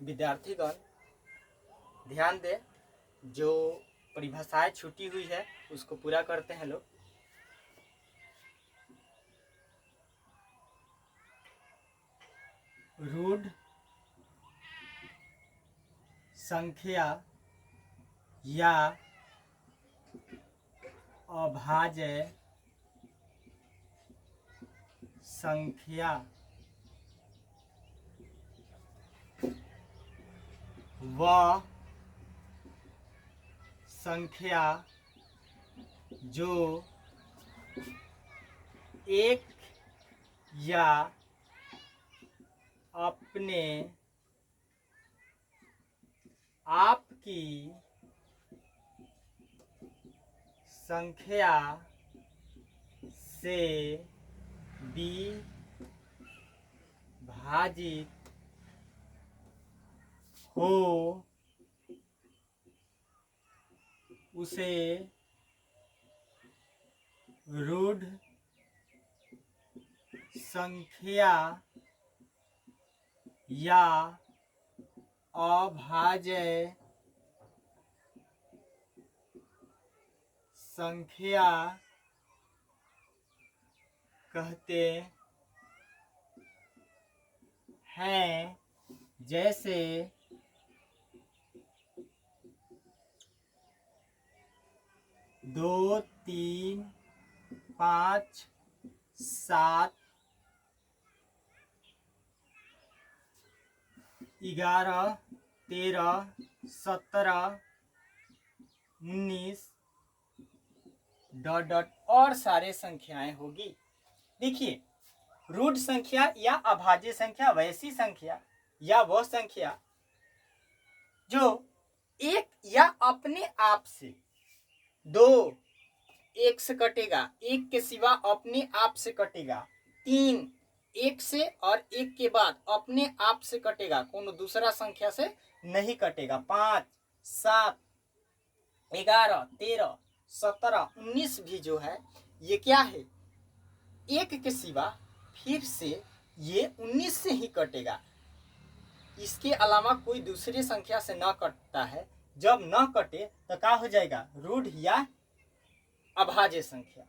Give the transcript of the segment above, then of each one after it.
विद्यार्थीगण ध्यान दें, जो परिभाषाएं छूटी हुई है उसको पूरा करते हैं लोग। रूढ़ संख्या या अभाज्य संख्या वह संख्या जो एक या अपने आप की संख्या से विभाजित हो उसे रूढ़ संख्या या अभाज्य संख्या कहते हैं। जैसे 2, 3, 5, 7, 11, 13, 17, 19 ... और सारे संख्याएं होगी। देखिए, रूढ़ संख्या या अभाज्य संख्या वैसी संख्या या वह संख्या जो एक या अपने आप से 2 एक से कटेगा, एक के सिवा अपने आप से कटेगा, 3 एक से और एक के बाद अपने आप से कटेगा, कोनो दूसरा संख्या से नहीं कटेगा, 5, 7, 11, 13, 17, 19 भी जो है ये क्या है, एक के सिवा फिर से ये 19 से ही कटेगा। इसके अलावा कोई दूसरी संख्या से न कटता है। जब न कटे तो क्या हो जाएगा, रूढ़ या अभाज्य संख्या।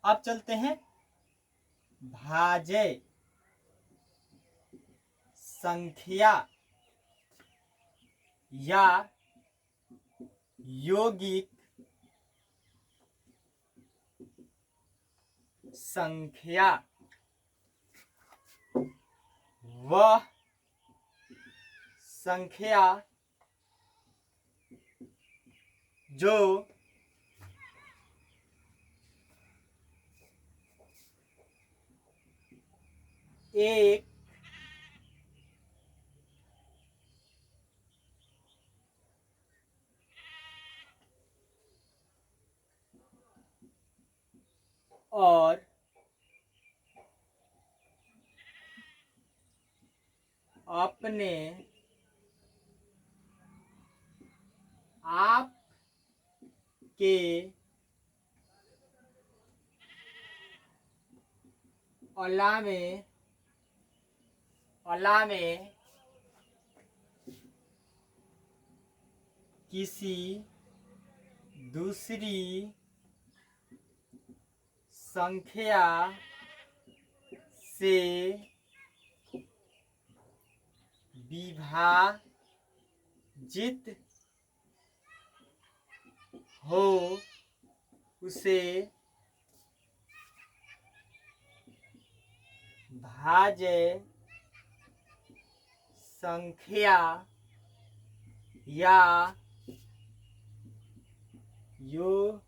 अब चलते हैं भाज्य संख्या या यौगिक संख्या। वह संख्या जो एक और अपने आप के अलावे किसी दूसरी संख्या से विभाजित हो उसे भाज्य संख्या या यौगिक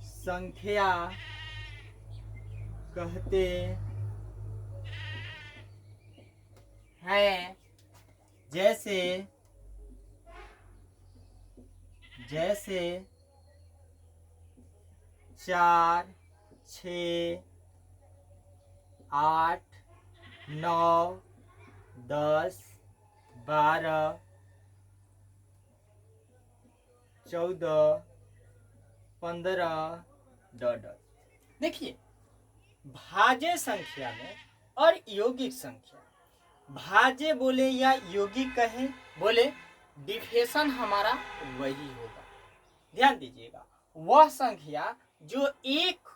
संख्या कहते हैं। जैसे 4, 6, 8, 9, 10, 12, 14, 15 डॉट डॉट। देखिए भाज्य संख्या में और यौगिक संख्या, भाज्य बोले या यौगिक कहे बोले, डिफेशन हमारा वही होगा। ध्यान दीजिएगा, वह संख्या जो एक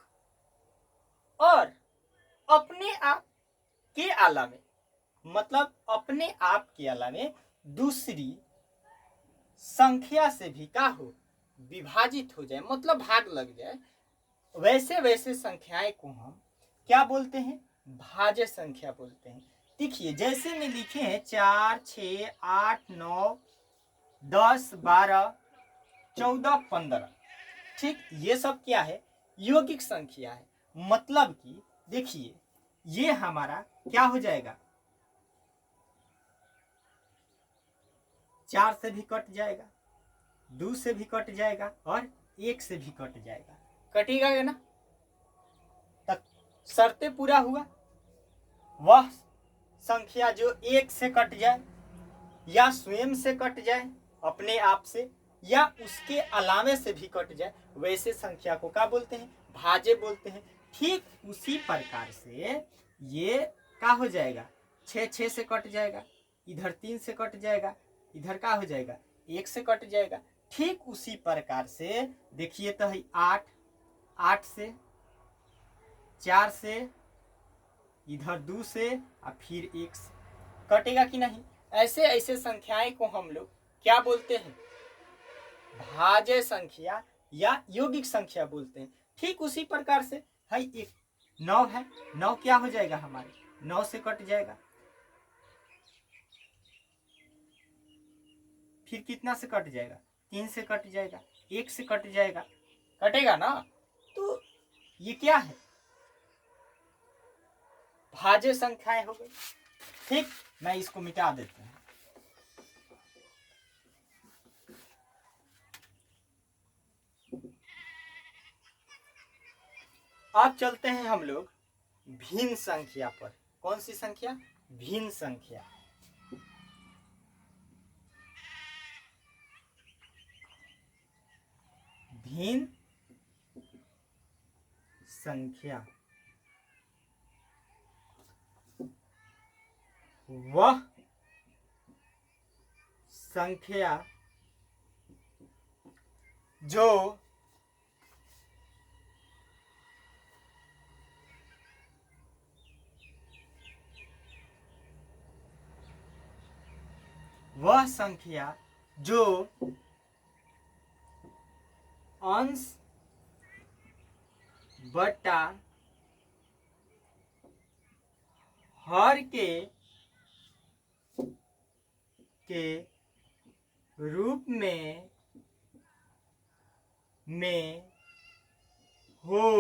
और अपने आप के अलावे, मतलब अपने आप के अलावे दूसरी संख्या से भी का हो, विभाजित हो जाए, मतलब भाग लग जाए, वैसे वैसे संख्याएं को हम क्या बोलते हैं, भाज्य संख्या बोलते हैं। देखिए जैसे में लिखे हैं 4, 6, 8, 9, 10, 12, 14, 15, ठीक, ये सब क्या है, यौगिक संख्या है। मतलब कि देखिए ये हमारा क्या हो जाएगा, 4 से भी कट जाएगा, 2 से भी कट जाएगा और 1 से भी कट जाएगा, कटेगा ना, तक शर्ते पूरा हुआ। वह संख्या जो 1 से कट जाए या स्वयं से कट जाए अपने आप से, या उसके अलावे से भी कट जाए, वैसे संख्या को क्या बोलते हैं, भाज्य बोलते हैं। ठीक उसी प्रकार से ये क्या हो जाएगा, 6 6 से कट जाएगा, इधर 3 से कट जाएगा, इधर क्या हो जाएगा, 1 से कट जाएगा। ठीक उसी प्रकार से देखिए तो है 8 8 से, 4 से, इधर 2 से और फिर 1 से कटेगा कि नहीं। ऐसे ऐसे संख्याएं को हम लोग क्या बोलते हैं, भाज्य संख्या या यौगिक संख्या बोलते हैं। ठीक उसी प्रकार से है एक 9 है, 9 क्या हो जाएगा हमारे, 9 से कट जाएगा, फिर कितना से कट जाएगा, 3 से कट जाएगा, 1 से कट जाएगा, कटेगा ना। तो ये क्या है, भाज्य संख्याएं हो गई। ठीक, मैं इसको मिटा देता हूं। अब चलते हैं हम लोग भिन्न संख्या पर। कौन सी संख्या, भिन्न संख्या। भिन्न संख्या वह संख्या जो वह संख्या जो अंश बटा हर के रूप में हो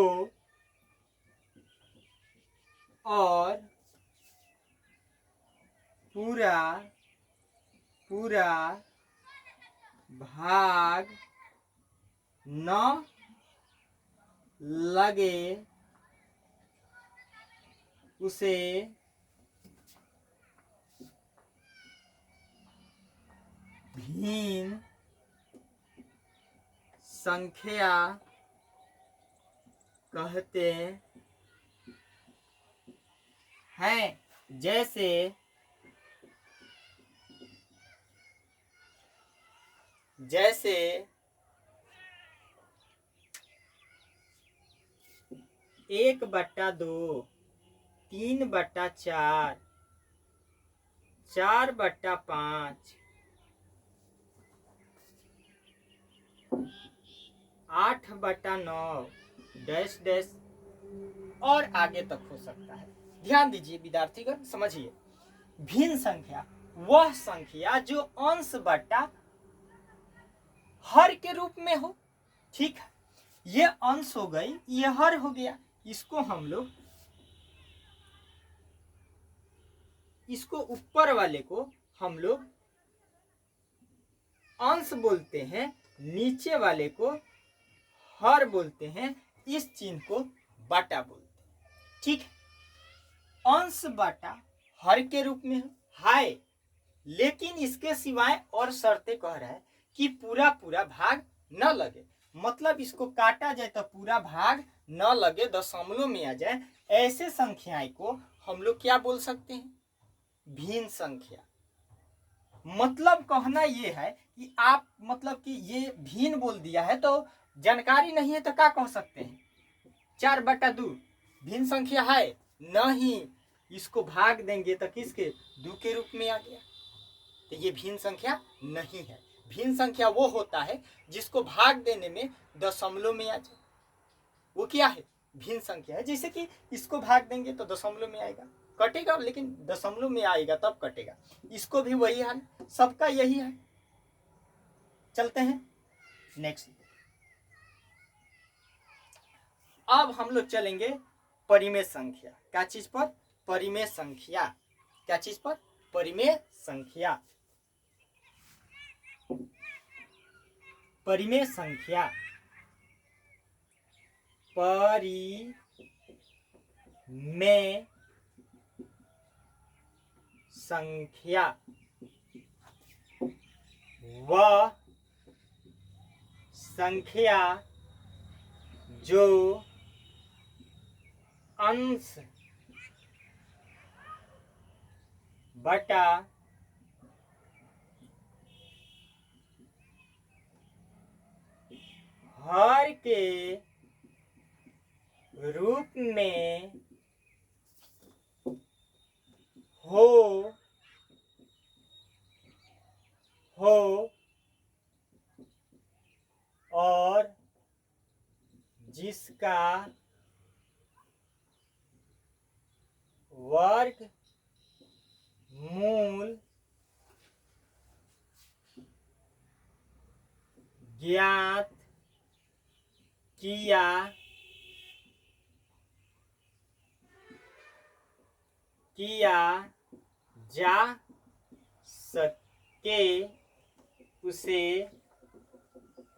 और पूरा भाग न लगे उसे भिन्न संख्या कहते हैं। जैसे जैसे 1/2, 3/4, 4/5, 8/9 डैश डैश और आगे तक हो सकता है। ध्यान दीजिए विद्यार्थीगण, समझिए, भिन्न संख्या वह संख्या जो अंश बटा हर के रूप में हो। ठीक है, ये अंश हो गई, ये हर हो गया। इसको हम लोग, इसको ऊपर वाले को हम लोग अंश बोलते हैं, नीचे वाले को हर बोलते हैं, इस चिन्ह को बटा बोलते हैं। ठीक है, अंश बटा हर के रूप में है, लेकिन इसके सिवाय और शर्तें कह रहा है कि पूरा पूरा भाग न लगे। मतलब इसको काटा जाए तो पूरा भाग न लगे, दशमलव में आ जाए, ऐसे संख्याएं को हम लोग क्या बोल सकते हैं? भिन्न संख्या। मतलब कहना ये है कि आप मतलब कि ये भिन्न बोल दिया है तो जानकारी नहीं है तो क्या कह सकते हैं? 4/2 भिन्न संख्या है नहीं, इसको भाग देंगे तो किसके? 2 के रूप में आ गया, तो ये भिन्न संख्या नहीं है। भिन्न संख्या वो होता है जिसको भाग देने में दशमलव में आ जाए, वो क्या है? भिन्न संख्या है। जैसे कि इसको भाग देंगे तो दशमलव में आएगा, कटेगा लेकिन दशमलव में आएगा तब कटेगा। इसको भी वही हाल, सबका यही है। चलते हैं नेक्स्ट। अब हम लोग चलेंगे परिमेय संख्या। क्या चीज पर? परिमेय संख्या। क्या चीज पर? परिमेय संख्या। परिमेय संख्या। परिमेय संख्या वह संख्या जो अंश बटा हर के रूप में हो और जिसका वर्ग मूल ज्ञात किया जा सके उसे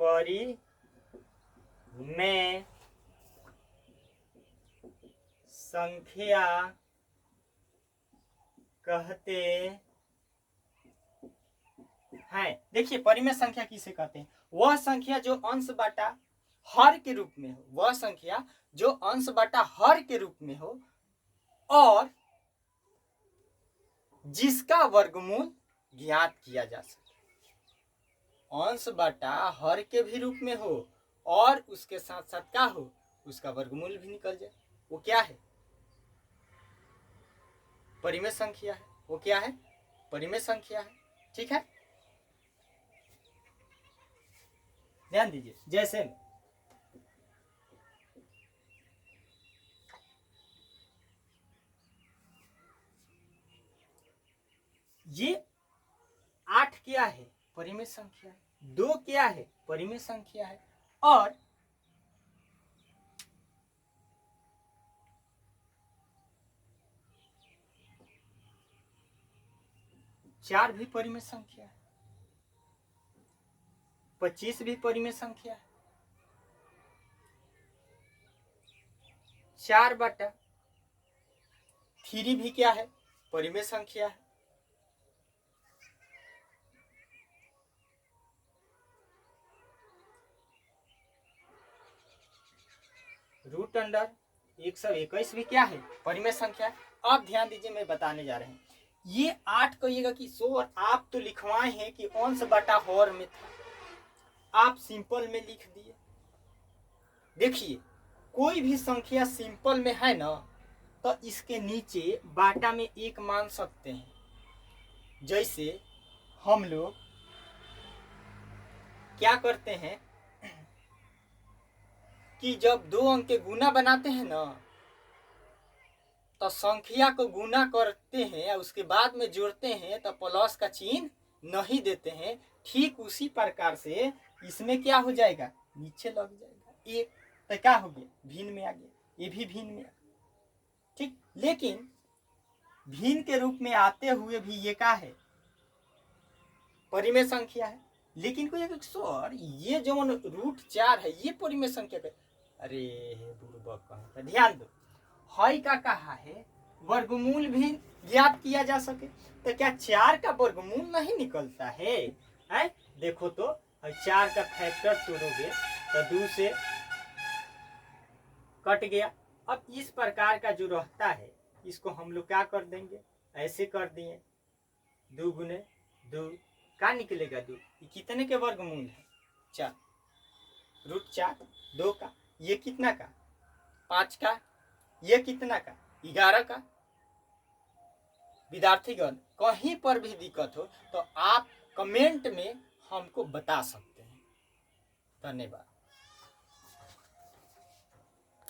परिमेय संख्या कहते हैं। देखिए परिमेय संख्या किसे कहते हैं? वह संख्या जो अंश बटा हर के रूप में हो, वह संख्या जो अंश बटा हर के रूप में हो और जिसका वर्गमूल ज्ञात किया जा सके। अंश बटा हर के भी रूप में हो और उसके साथ साथ क्या हो? उसका वर्गमूल भी निकल जाए, वो क्या है? परिमेय संख्या है। वो क्या है? परिमेय संख्या है। ठीक है, ध्यान दीजिए। जैसे ये 8 क्या है? परिमेय संख्या है। 2 क्या है? परिमेय संख्या है। और 4 भी परिमेय संख्या है। 25 भी परिमेय संख्या है। 4/3 भी क्या है? परिमेय संख्या है। √121 भी क्या है? परिमेय संख्या है। अब ध्यान दीजिए, मैं बताने जा रहे हैं। ये 8 कहिएगा कि सर आप तो लिखवाए हैं कि अंश बटा हर में था, आप सिंपल में लिख दिए। देखिए कोई भी संख्या सिंपल में है ना तो इसके नीचे बाटा में 1 मान सकते हैं। जैसे हम लोग क्या करते हैं कि जब 2 अंक के गुना बनाते हैं ना तो संख्या को गुना करते हैं और उसके बाद में जोड़ते हैं तो प्लस का चिन्ह नहीं देते हैं। ठीक उसी प्रकार से इसमें क्या हो जाएगा? नीचे लग जाएगा 1, तो क्या हो गया? भिन्न में आ गया। ये भी भिन्न में आ गया। ठीक, लेकिन भिन्न के रूप में आते हुए भी ये क्या है? परिमेय संख्या है। लेकिन कोई सर ये जो √4 है ये परिमेय संख्या का, अरे बुड़बक, ध्यान दो, हई का कहा है वर्गमूल भी ज्ञात किया जा सके, तो क्या 4 का वर्गमूल नहीं निकलता है? देखो तो 4 का फैक्टर तोड़ोगे तो 2 से कट गया। अब इस प्रकार का जो रहता है इसको हम लोग क्या कर देंगे, ऐसे कर दिए 2 गुने 2 क्या निकलेगा 2, ये कितने के वर्गमूल है 4, √4 2 का, ये कितना का 5 का, ये कितना का 11 का। विद्यार्थीगण कहीं पर भी दिक्कत हो तो आप कमेंट में हमको बता सकते हैं। धन्यवाद।